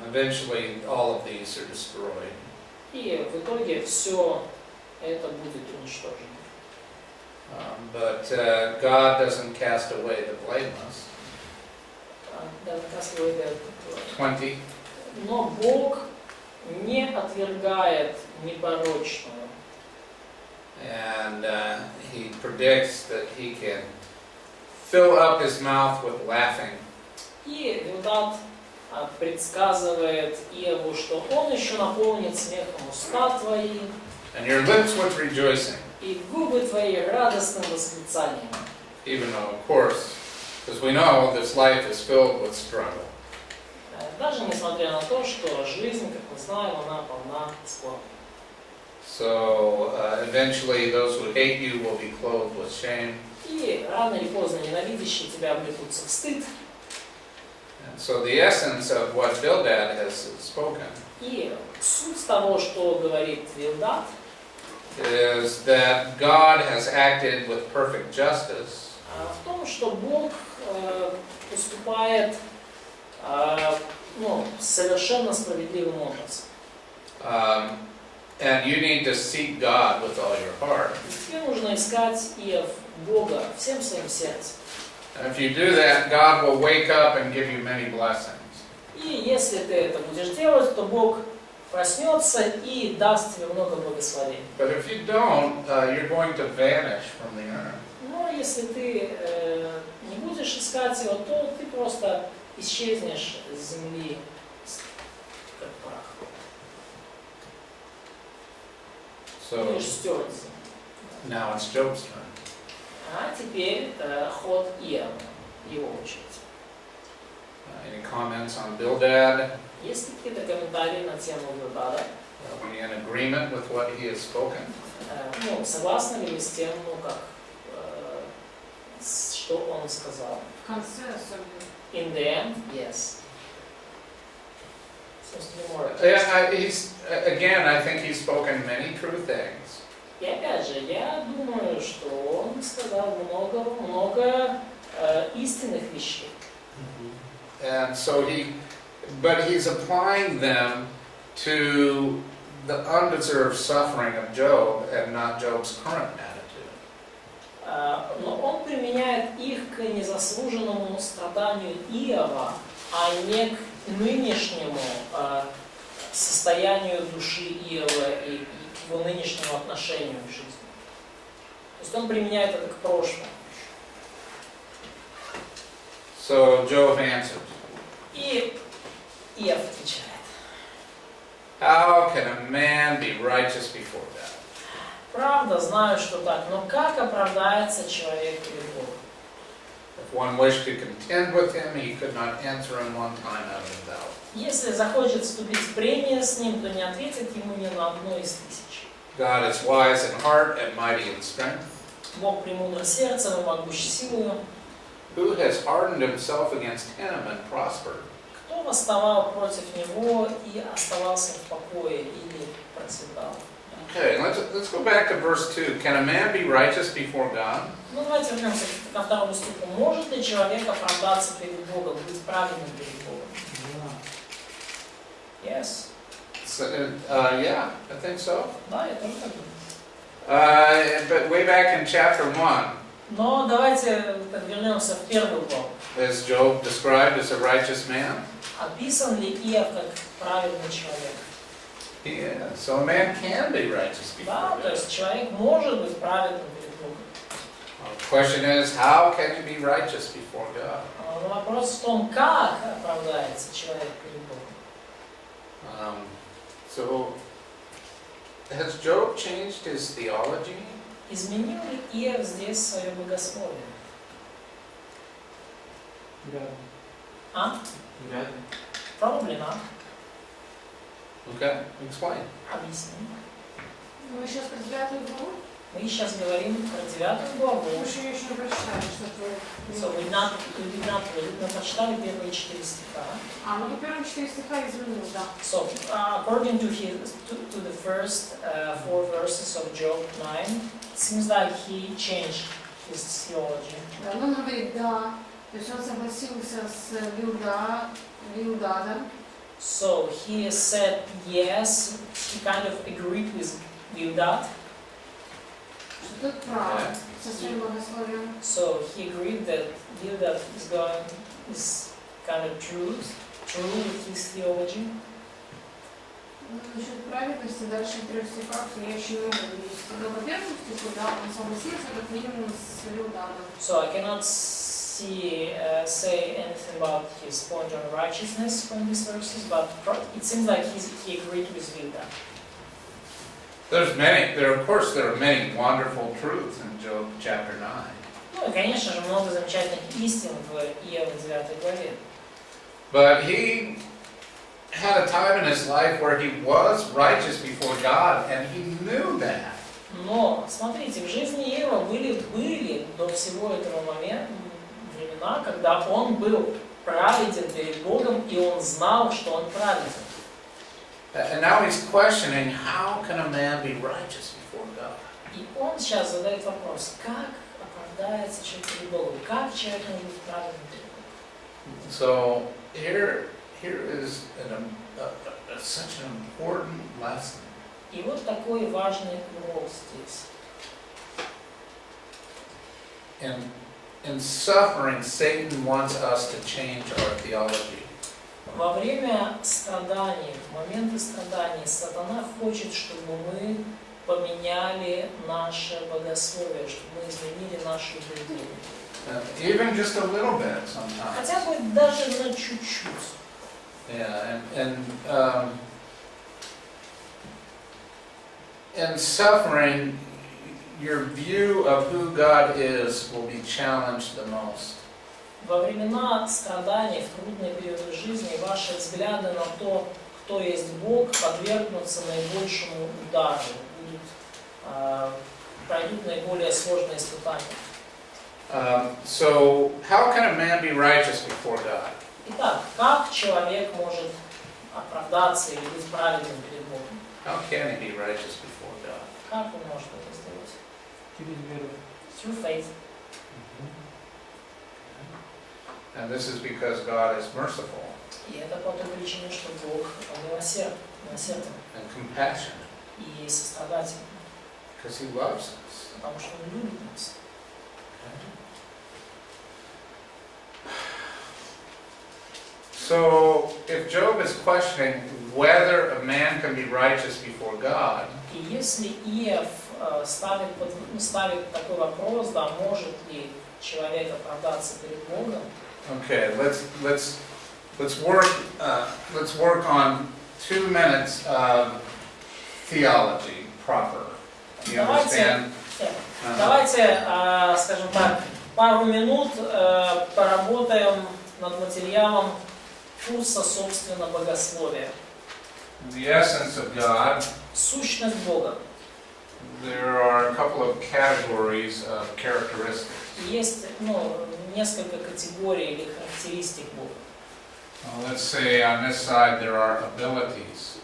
Eventually, all of these are destroyed. И в итоге все это будет уничтожено. But God doesn't cast away the blameless. Doesn't cast away the 20. Но Бог не отвергает непорочного. And he predicts that he can fill up his mouth with laughing. И Бildad предсказывает Иову, что он еще наполнит смехом уста твои, And your lips with rejoicing. и губы твои радостным восклицанием. Even though, of course, because we know this life is filled with struggle. Даже несмотря на то, что жизнь, как мы знаем, она полна скорби. So eventually those who hate you will be clothed with shame. И рано или поздно ненавидящие тебя облекутся в стыд. And so the essence of what Bildad has spoken И суть того, что говорит Бildad, is that God has acted with perfect justice. В том, что Бог поступает совершенно справедливым образом. And you need to seek God with all your heart. Тебе нужно искать Бога всем своим сердцем. And if you do that, God will wake up and give you many blessings. И если ты это будешь делать, то Бог проснется и даст тебе много благословений. But if you don't, you're going to vanish from the earth. Но если ты не будешь искать его, то ты просто исчезнешь с земли, как прах. So Будешь стерт с земли. now it's Job's turn. А теперь ход Иова, его очередь. Any comments on Bildad? Есть ли какие-то комментарии на тему Бildada? Are we in agreement with what he has spoken? Согласны ли вы с тем, что он сказал? В конце особенно. In the end, yes. Seems to be more. Again, I think he's spoken many true things. И опять же, я думаю, что он сказал много истинных вещей. And so he's applying them to the undeserved suffering of Job and not Job's current attitude. Но он применяет их к незаслуженному страданию Иова, а не к нынешнему состоянию души Иова и к его нынешнему отношению к жизни. То есть он применяет это к прошлому. So Job answered, И Иов отвечает. how can a man be righteous before God? Правда, знаю, что так, но как оправдается человек перед Богом? If one wished to contend with him, he could not answer him one time out of doubt. Если захочет вступить в прения с ним, то не ответит ему ни на одно из тысяч. God is wise in heart and mighty in strength. Бог премудр сердцем и могущ силою. Who has hardened himself against him and prospered? Кто восставал против него и оставался в покое или процветал? Okay, let's go back to verse 2. Can a man be righteous before God? Ну, давайте вернемся ко второму стиху. Может ли человек оправдаться перед Богом, быть праведным перед Богом? Yes. So, yeah, I think so. Да, я тоже так думаю. But way back in chapter 1, Но давайте вернемся в первую главу. is Job described as a righteous man? Описан ли Иов как праведный человек? Yeah, so a man can be righteous before Да, то God. есть человек может быть праведным перед Богом. The question is, how can you be righteous before God? Но вопрос в том, как оправдается человек перед Богом. So, has Job changed his theology? Изменил ли Иов здесь свое богословие? А? Probably not. Okay, explain. Объясним. Мы сейчас про 9 главу? Мы сейчас говорим про 9 главу. Мы еще не прочитали, что-то. So we прочитали первые 4 стиха. Ну по первым 4 стиха изменил, да. So, according to the first 4 verses of Job 9, it seems like he changed his theology. Да, но он говорит, да. То есть он согласился с Бildадом. So he said yes, he kind of agreed with Bildad. Что тут прав со своим богословием. So he agreed that Bildad is kind of true with his theology. Ну, насчет праведности дальше в 3 стихах я еще не могу вывести. Но по первому стиху, да, он согласился как минимум с Бильдадом. So I cannot say anything about his point on righteousness from these verses, but it seems like he agreed with Bildad. There are many wonderful truths in Job chapter 9. Ну и, конечно же, много замечательных истин в Иова 9 главе. But he had a time in his life where he was righteous before God, and he knew that. Но, смотрите, в жизни Иова были до всего этого момента времена, когда он был праведен перед Богом, и он знал, что он праведен. And now he's questioning, how can a man be righteous before God? И он сейчас задает вопрос, как оправдается человек перед Богом, как человек может быть праведным перед Богом. So here is such an important lesson. И вот такой важный урок здесь. In suffering, Satan wants us to change our theology. Во время страданий, в моменты страданий, сатана хочет, чтобы мы поменяли наше богословие, чтобы мы изменили наши убеждения. Even just a little bit sometimes. Хотя бы даже на чуть-чуть. Yeah, in suffering, your view of who God is will be challenged the most. Во времена страданий, в трудные периоды жизни, ваши взгляды на то, кто есть Бог, подвергнутся наибольшему удару, пройдут наиболее сложные испытания. So, how can a man be righteous before God? Итак, как человек может оправдаться или быть праведным перед Богом? How can he be righteous before God? Как он может это сделать? Через веру. Through faith. And this is because God is merciful И это по той причине, что Бог милосерден and compassionate, и сострадателен, because he loves us. потому что Он любит нас. So, if Job is questioning whether a man can be righteous before God, И если Иов ставит такой вопрос, да, может ли человек оправдаться перед Богом? okay, let's work on 2 minutes of theology proper. You understand? Давайте, скажем так, пару минут поработаем над материалом курса, собственно, богословия. The essence of God. Сущность Бога. There are a couple of categories of characteristics. Есть, несколько категорий или характеристик Бога. Let's say on this side there are abilities.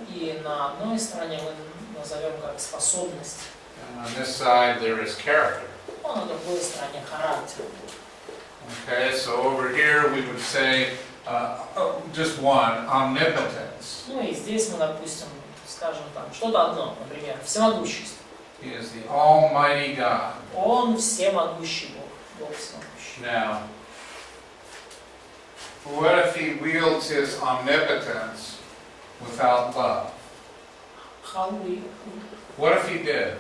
И на одной стороне мы назовем как способность. And on this side there is character. А на другой стороне характер. Okay, so over here we would say just one, omnipotence. И здесь мы, допустим, скажем там что-то одно, например, всемогущество. He is the Almighty God. Он всемогущий Бог. Бог всемогущий. Now, what if he wields his omnipotence without love? What if he did?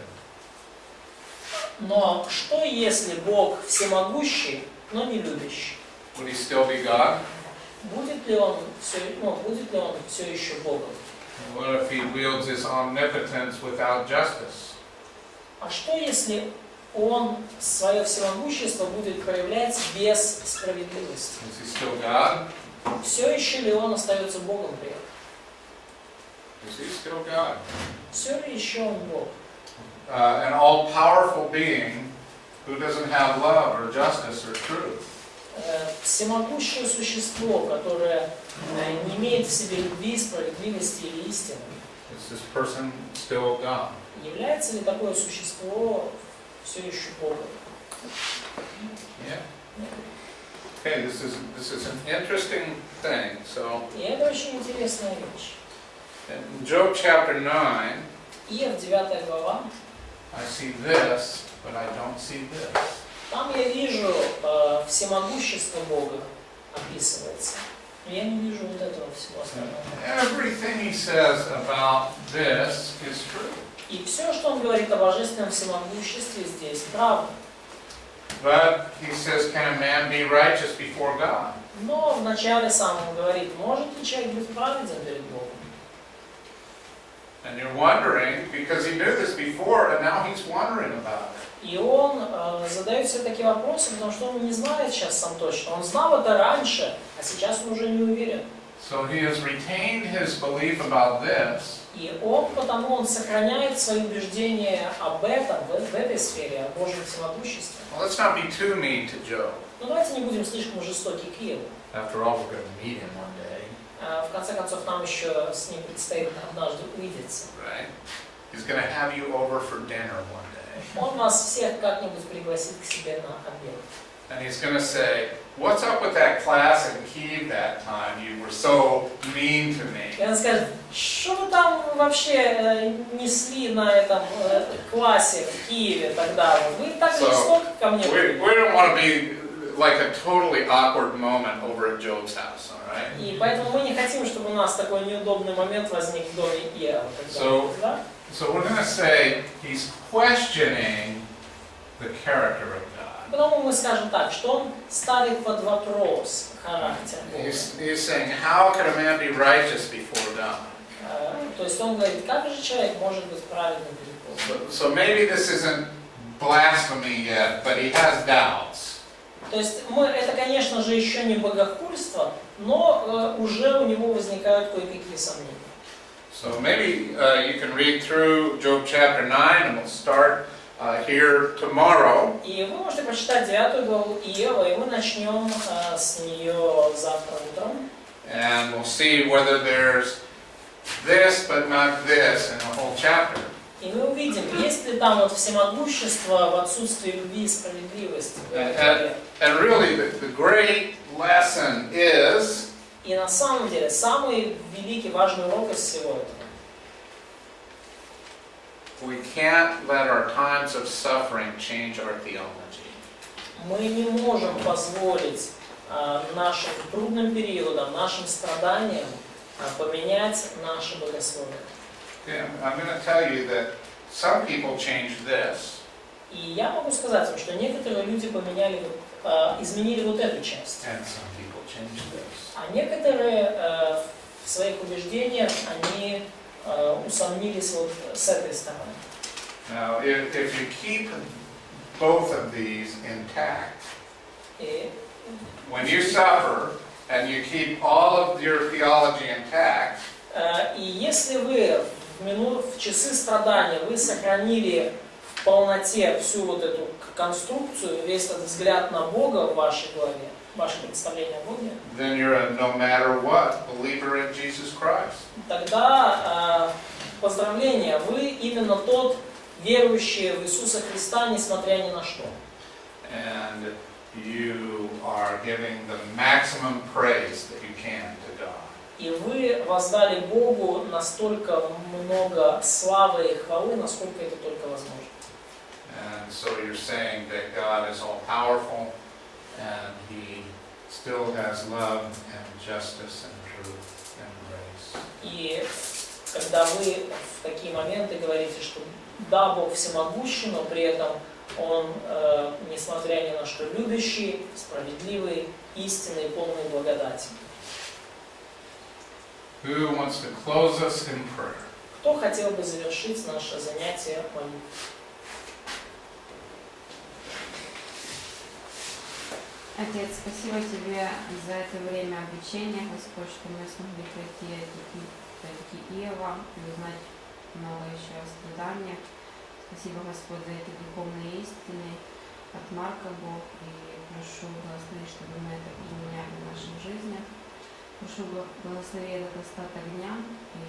Но что если Бог всемогущий, но не любящий? Would he still be God? Будет ли он все еще Богом? What if he wields his omnipotence without justice? А что если он свое всемогущество будет проявлять без справедливости? Is he still God? Все еще ли он остается Богом при этом? Is he still God? Все ли еще он Бог? An all-powerful being who doesn't have love or justice or truth. Всемогущее существо, которое не имеет в себе любви, справедливости или истины. Is this person still God? Является ли такое существо все еще Богом? Yeah. Okay, this is an interesting thing. So, И это очень интересная вещь. in Job chapter 9, Иов 9 глава, I see this, but I don't see this. Там я вижу всемогущество Бога описывается. Но я не вижу вот этого всего остального. Everything he says about this is true. И все, что он говорит о божественном всемогуществе здесь, правда. But he says, can a man be righteous before God? Но вначале сам он говорит, может ли человек быть праведен перед Богом? And you're wondering, because he knew this before, and now he's wondering about it. И он задает себе такие вопросы, потому что он не знает сейчас сам точно. Он знал это раньше, а сейчас он уже не уверен. So he has retained his belief about this. И потому он сохраняет свои убеждения об этом, в этой сфере, о Божьем всемогуществе. Well, let's not be too mean to Job. Но давайте не будем слишком жестоки к Иову. After all, we're going to meet him one day, В конце концов, нам еще с ним предстоит однажды увидеться. right? He's going to have you over for dinner one day. Он вас всех как-нибудь пригласит к себе на обед. And he's going to say, what's up with that class in Kiev that time? You were so mean to me. И он скажет, что вы там вообще несли на этом классе в Киеве тогда? Вы так жестоко ко мне были. We don't want to be like a totally awkward moment over at Job's house, all right? И поэтому мы не хотим, чтобы у нас такой неудобный момент возник в доме Иова. So we're going to say he's questioning the character of God. Потому мы скажем так, что он ставит под вопрос характер Бога. He's saying, how can a man be righteous before God? То есть он говорит, как же человек может быть праведным перед Богом? So maybe this isn't blasphemy yet, but he has doubts. То есть это, конечно же, еще не богохульство, но уже у него возникают кое-какие сомнения. So maybe you can read through Job chapter 9, and we'll start here tomorrow. И вы можете прочитать 9 главу Иова, и мы начнем с нее завтра утром. And we'll see whether there's this but not this in the whole chapter. И мы увидим, есть ли там вот всемогущество в отсутствии любви и справедливости. And really the great lesson is И на самом деле, самый великий, важный урок из всего этого. we can't let our times of suffering change our theology. Мы не можем позволить нашим трудным периодам, нашим страданиям поменять наше богословие. Yeah, I'm going to tell you that some people changed this. И я могу сказать вам, что некоторые люди изменили вот эту часть. And some people changed this. А некоторые в своих убеждениях, они усомнились вот с этой стороны. Now, if you keep both of these intact, И, when you suffer and you keep all of your theology intact, и если вы в часы страдания вы сохранили в полноте всю вот эту конструкцию, весь этот взгляд на Бога в вашей голове, ваше представление о Боге, then you're a no matter what believer in Jesus Christ. тогда поздравления, вы именно тот верующий в Иисуса Христа, несмотря ни на что. And you are giving the maximum praise that you can to God. И вы воздали Богу настолько много славы и хвалы, насколько это только возможно. And so you're saying that God is all powerful and He still has love and justice and truth and grace. И когда вы в такие моменты говорите, что да, Бог всемогущий, но при этом Он, несмотря ни на что, любящий, справедливый, истинный, полный благодати. Who wants to close us in prayer? Кто хотел бы завершить наше занятие молитвой? Отец, спасибо Тебе за это время обучения, Господь, что мы смогли пройти эти Иова и узнать много еще о страданиях. Спасибо, Господь, за эти духовные истины от Марка, Бог, и прошу благослови, чтобы мы это применяли в наших жизнях. Прошу благослови этот остаток дня и